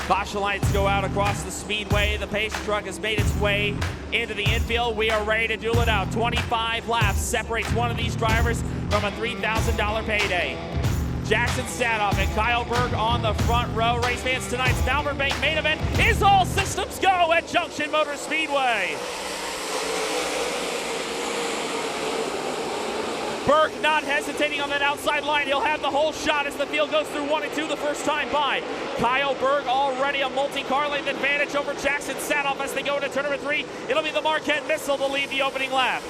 Caution lights go out across the speedway. The pace truck has made its way into the infield. We are ready to duel it out. 25 laps separates one of these drivers from a $3,000 payday. Jackson Sadoff and Kyle Berg on the front row. Race fans, tonight's Malvern Bank main event is all systems go at Junction Motor Speedway. Berg not hesitating on that outside line. He'll have the whole shot as the field goes through 1 and 2 the first time by. Kyle Berg already a multi-car lane advantage over Jackson Sadoff as they go into turn number 3. It'll be the Marquette Missile to lead the opening lap.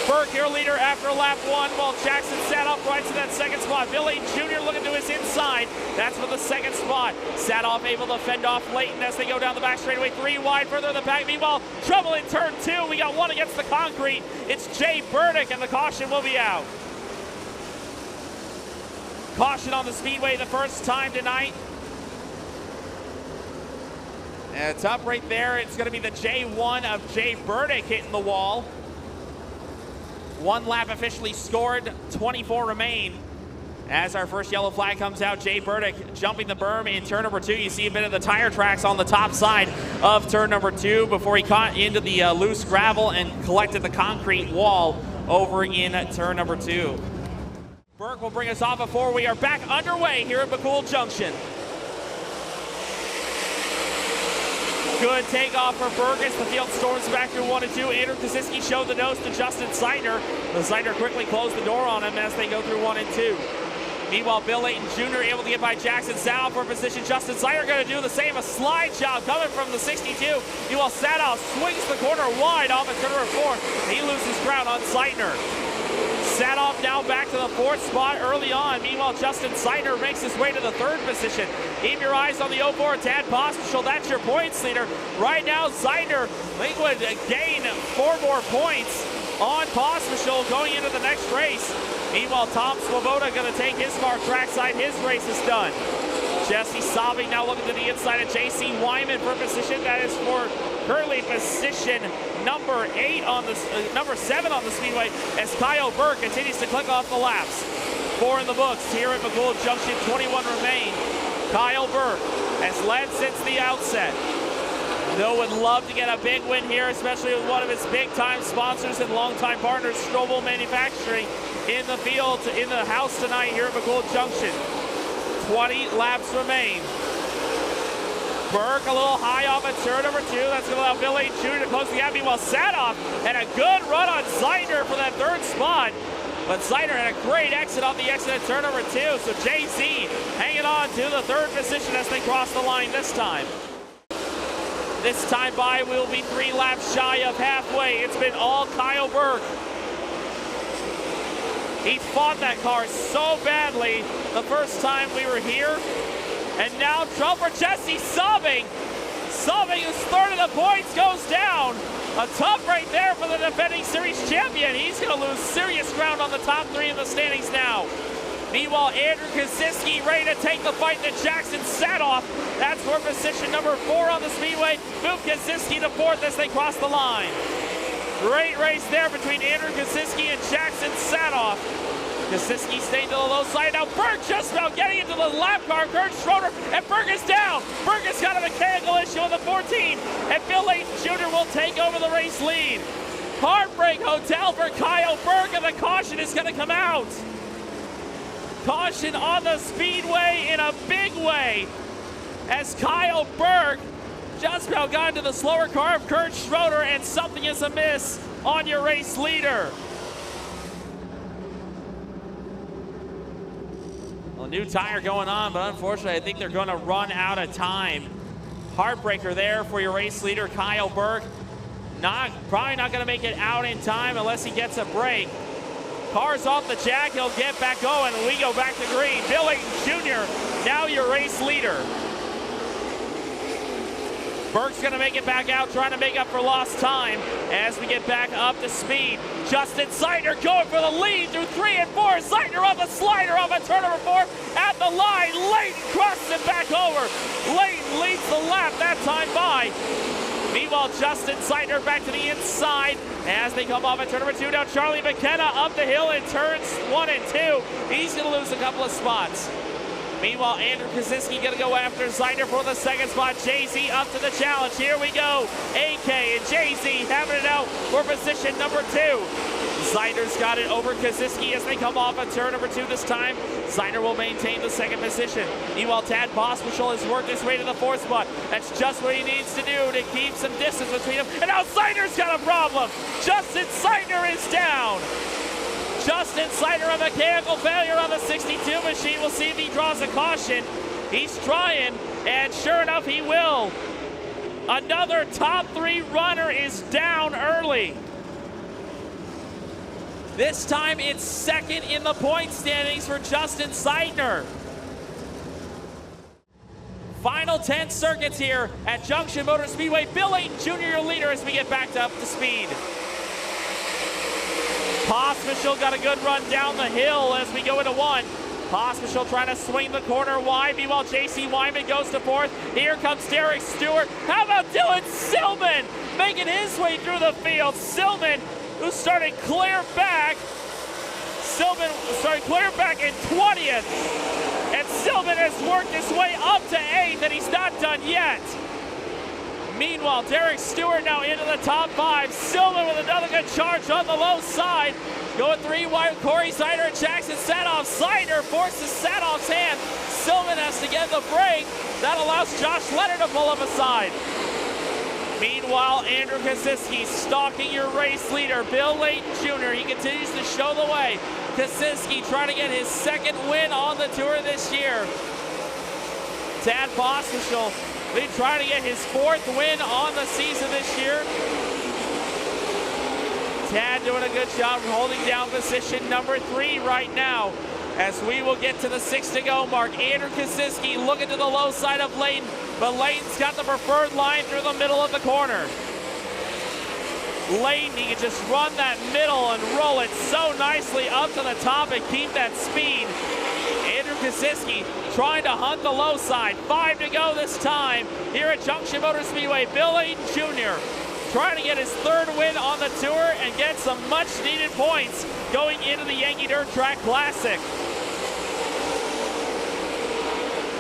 Berg your leader after lap 1 while Jackson Sadoff rides to that second spot. Bill Leighton Jr. looking to his inside. That's for the second spot. Sadoff able to fend off Leighton as they go down the back straightaway. 3 wide further in the back. Meanwhile, trouble in turn 2. We got one against the concrete. It's Jay Burdick and the caution will be out. Caution on the speedway the first time tonight. And it's up right there. It's going to be the J1 of Jay Burdick hitting the wall. 1 lap officially scored, 24 remain. As our first yellow flag comes out, Jay Burdick jumping the berm in turn number 2. You see a bit of the tire tracks on the top side of turn number 2 before he caught into the loose gravel and collected the concrete wall over in turn number 2. Burke will bring us off before we are back underway here at McCool Junction. Good takeoff for Burgess. The field storms back through 1 and 2. Andrew Kosiski showed the nose to Justin Zeitner. The Zeitner quickly closed the door on him as they go through 1 and 2. Meanwhile, Bill Leighton Jr. able to get by Jackson Sadoff for position. Justin Zeitner going to do the same. A slide job coming from the 62. Meanwhile, Sadoff swings the corner wide off at turn number 4. He loses ground on Zeitner. Sadoff now back to the 4th spot early on. Meanwhile, Justin Zeitner makes his way to the 3rd position. Keep your eyes on the 04 Tad Pospisil. That's your points leader. Right now, Zeitner would gain 4 more points on Pospisil going into the next race. Meanwhile, Tom Swoboda going to take his car trackside. His race is done. Jesse Sabe now looking to the inside of J.C. Wyman for position. That is for currently position number 7 on the speedway as Kyle Berg continues to click off the laps. 4 in the books here at McCool Junction. 21 remain. Kyle Berg has led since the outset. Bill would love to get a big win here, especially with one of his big-time sponsors and longtime partners, Strobel Manufacturing, in the field, in the house tonight here at McCool Junction. 20 laps remain. Berg a little high off at turn number 2. That's going to allow Bill Leighton Jr. to close the gap. Meanwhile, Sadoff had a good run on Zeitner for that 3rd spot. But Zeitner had a great exit off the exit at turn number 2. So Jay-Z hanging on to the 3rd position as they cross the line this time. This time by, we'll be 3 laps shy of halfway. It's been all Kyle Berg. He fought that car so badly the first time we were here. And now trouble for Jesse Sabe. Sabe, who's 3rd in the points, goes down. A tough right there for the defending series champion. He's going to lose serious ground on the top 3 in the standings now. Meanwhile, Andrew Kosiski ready to take the fight to Jackson Sadoff. That's for position number 4 on the speedway. Move Kosiski to 4th as they cross the line. Great race there between Andrew Kosiski and Jackson Sadoff. Kosiski staying to the low side. Now Berg just about getting into the lap car. Kurt Schroeder, and Berg is down. Berg has got a mechanical issue on the 14. And Bill Leighton Jr. will take over the race lead. Heartbreak Hotel for Kyle Berg, and the caution is going to come out. Caution on the speedway in a big way as Kyle Berg just about got into the slower car of Kurt Schroeder, and something is amiss on your race leader. Well, a new tire going on, but unfortunately I think they're going to run out of time. Heartbreaker there for your race leader, Kyle Berg. Probably not going to make it out in time unless he gets a break. Car's off the jack, he'll get back going, and we go back to green. Bill Leighton Jr., now your race leader. Berg's going to make it back out, trying to make up for lost time as we get back up to speed. Justin Zeitner going for the lead through 3 and 4. Zeitner on the slider off at turn number 4 at the line. Leighton crosses it back over. Leighton leads the lap that time by. Meanwhile, Justin Zeitner back to the inside as they come off at turn number 2. Now Charlie McKenna up the hill in turns 1 and 2. He's going to lose a couple of spots. Meanwhile, Andrew Kosiski going to go after Zeidner for the second spot. JZ up to the challenge. Here we go. AK and JZ having it out for position number 2. Zeidner's got it over Kosiski as they come off of turn number 2 this time. Zeidner will maintain the second position. Meanwhile, Tad Bosmichel has worked his way to the 4th spot. That's just what he needs to do to keep some distance between them. And now Zeidner's got a problem. Justin Zeidner is down. Justin Zeidner, a mechanical failure on the 62 machine. We'll see if he draws a caution. He's trying, and sure enough, he will. Another top 3 runner is down early. This time it's second in the point standings for Justin Zeidner. Final 10 circuits here at Junction Motor Speedway. Bill Leighton Jr., your leader, as we get back up to speed. Pospisil got a good run down the hill as we go into 1. Pospisil trying to swing the corner wide. Meanwhile, J.C. Wyman goes to 4th. Here comes Derek Stewart. How about Dylan Silman making his way through the field? Silman, who started clear back. Silman started clear back in 20th. And Silman has worked his way up to 8th, and he's not done yet. Meanwhile, Derek Stewart now into the top 5. Silman with another good charge on the low side. Going 3 wide, Corey Zeidner and Jackson Sadoff. Zeidner forces Sadoff's hand. Silman has to get the break. That allows Josh Leonard to pull up aside. Meanwhile, Andrew Kosiski stalking your race leader, Bill Leighton Jr. He continues to show the way. Kosiski trying to get his 2nd win on the tour this year. Tad Pospisil been trying to get his 4th win on the season this year. Tad doing a good job holding down position number 3 right now as we will get to the 6 to go mark. Andrew Kosiski looking to the low side of Leighton, but Leighton's got the preferred line through the middle of the corner. Leighton, he can just run that middle and roll it so nicely up to the top and keep that speed. Andrew Kosiski trying to hunt the low side. 5 to go this time here at Junction Motor Speedway. Bill Leighton Jr. trying to get his 3rd win on the tour and get some much needed points going into the Yankee Dirt Track Classic.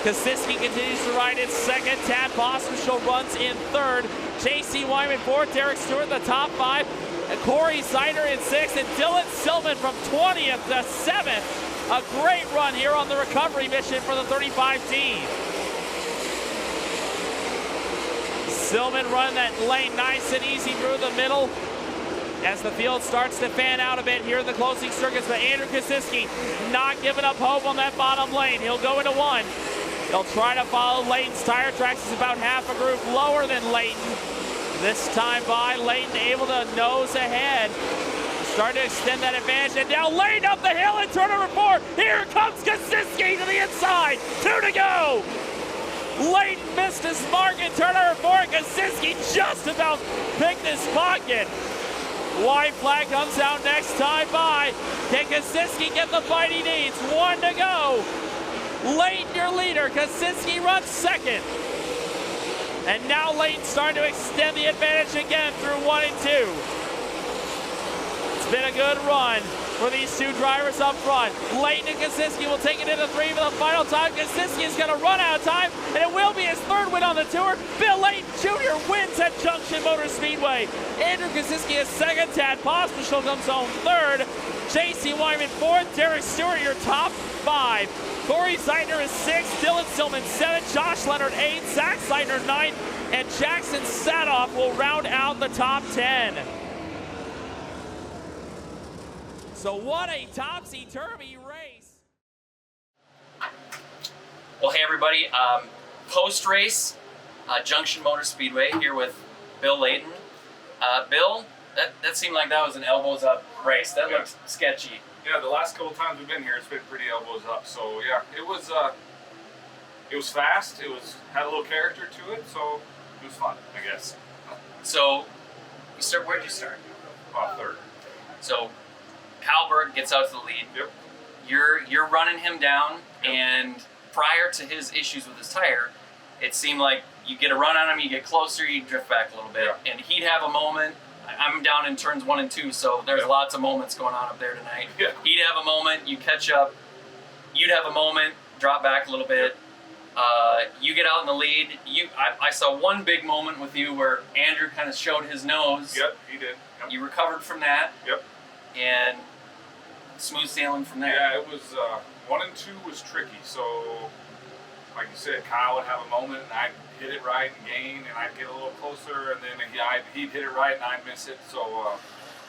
Kosiski continues to ride in 2nd. Tad Pospisil runs in 3rd. J.C. Wyman 4th. Derek Stewart the top 5. And Corey Zeidner in 6th. And Dylan Silman from 20th to 7th. A great run here on the recovery mission for the 35 team. Silman running that lane nice and easy through the middle as the field starts to fan out a bit here in the closing circuits. But Andrew Kosiski not giving up hope on that bottom lane. He'll go into 1. He'll try to follow Leighton's tire tracks. He's about half a group lower than Leighton. This time by Leighton able to nose ahead. Starting to extend that advantage, and now Leighton up the hill in turn number 4. Here comes Kosiski to the inside. 2 to go. Leighton missed his mark in turn number 4. Kosiski just about picked his pocket. White flag comes out next time by. Can Kosiski get the fight he needs? 1 to go. Leighton, your leader. Kosiski runs 2nd. And now Leighton starting to extend the advantage again through 1 and 2. Been a good run for these 2 drivers up front. Leighton and Kosiski will take it into 3 for the final time. Kosiski is going to run out of time, and it will be his 3rd win on the tour. Bill Leighton Jr. wins at Junction Motor Speedway. Andrew Kosiski is 2nd. Tad Pospisil comes home 3rd. J.C. Wyman 4th. Derek Stewart, your top 5. Corey Zeidner is 6th. Dylan Silman 7th. Josh Leonard 8th. Zach Zeidner 9th. And Jackson Sadoff will round out the top 10. So what a topsy-turvy race. Well, hey everybody, post-race, Junction Motor Speedway here with Bill Leighton. Bill, that seemed like that was an elbows-up race. That looked sketchy. Yeah, the last couple times we've been here, it's been pretty elbows up. So yeah, it was fast. It had a little character to it, so it was fun, I guess. So, where'd you start? 3rd. So, Halberg gets out to the lead. Yep. You're running him down, and prior to his issues with his tire, it seemed like you get a run on him, you get closer, you drift back a little bit, and he'd have a moment. I'm down in turns 1 and 2, so there's lots of moments going on up there tonight. Yeah. He'd have a moment, you catch up. You'd have a moment, drop back a little bit. You get out in the lead. I saw one big moment with you where Andrew kind of showed his nose. Yep, he did. Yep. You recovered from that. Yep. And smooth sailing from there. Yeah, it was 1 and 2 was tricky. So, like you said, Kyle would have a moment, and I'd hit it right and gain, and I'd get a little closer, and then he'd hit it right, and I'd miss it. So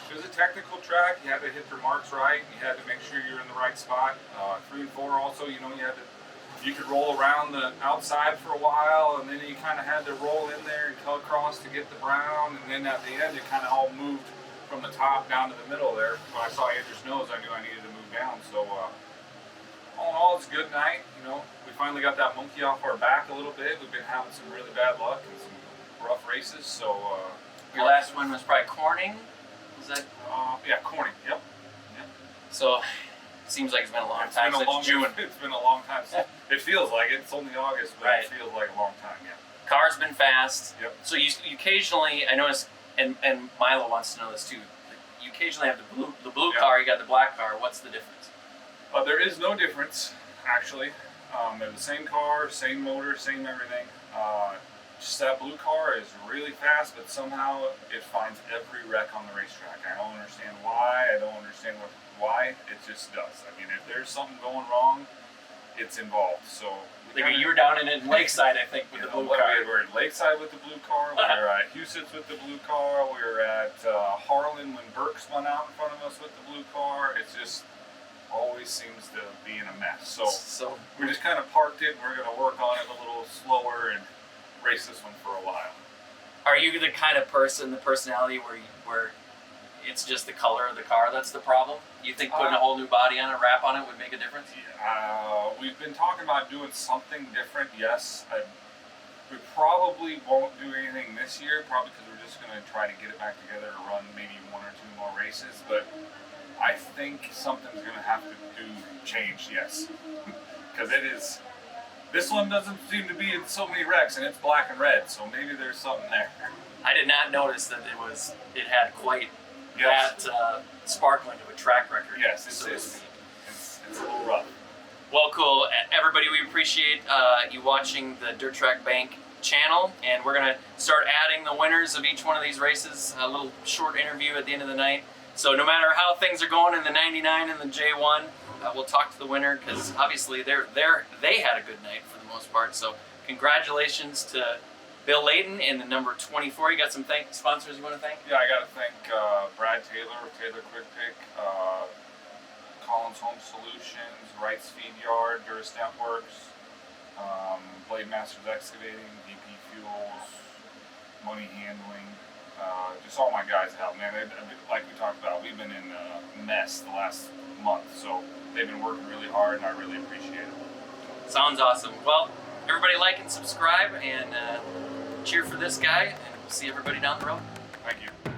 it was a technical track. You had to hit the marks right. You had to make sure you're in the right spot. 3 and 4 also, you know, you could roll around the outside for a while, and then you kind of had to roll in there and cut across to get the brown, and then at the end it kind of all moved from the top down to the middle there. When I saw Andrew's nose, I knew I needed to move down. So all in all, it's a good night. You know, we finally got that monkey off our back a little bit. We've been having some really bad luck and some rough races. So your last one was probably Corning. Was that? Yeah, Corning. Yep. So it seems like it's been a long time since June. It's been a long time since. It feels like it. It's only August, but Right. It feels like a long time. Yeah. Car's been fast. Yep. So you occasionally, I noticed, and Milo wants to know this too. You occasionally have the blue Yeah. car. You got the black car. What's the difference? There is no difference, actually. They're the same car, same motor, same everything. Just that blue car is really fast, but somehow it finds every wreck on the racetrack. I don't understand why. I don't understand why. It just does. I mean, if there's something going wrong, it's involved. So You were down in Lakeside, I think, with the blue car. We were at Lakeside with the blue car. We were at Huset's with the blue car. We were at Harlan when Burke spun out in front of us with the blue car. It's just always seems to be in a mess. So we just kind of parked it. We're going to work on it a little slower and race this one for a while. Are you the kind of person, the personality where it's just the color of the car that's the problem? You think putting a whole new body on it, wrap on it would make a difference? We've been talking about doing something different, yes. We probably won't do anything this year, probably because we're just going to try to get it back together to run maybe 1 or 2 more races. But I think something's going to have to change, yes. Because this one doesn't seem to be in so many wrecks, and it's black and red, so maybe there's something there. I did not notice that it had quite that sparkling of a track record. Yes, so to speak. It's a little rough. Well, cool. Everybody, we appreciate you watching the Dirt Track Bank channel, and we're going to start adding the winners of each one of these races, a little short interview at the end of the night. So no matter how things are going in the 99 and the J1, we'll talk to the winner, because obviously they had a good night for the most part. So congratulations to Bill Leighton in the number 24. You got some sponsors you want to thank? Yeah, I got to thank Brad Taylor Quick Pick, Collins Home Solutions, Wright's Feed Yard, Durastamp Works, Blade Masters Excavating, DP Fuels, Money Handling, just all my guys help, man. Like we talked about, we've been in a mess the last month, so they've been working really hard, and I really appreciate it. Sounds awesome. Well, everybody like and subscribe, and cheer for this guy, and we'll see everybody down the road. Thank you.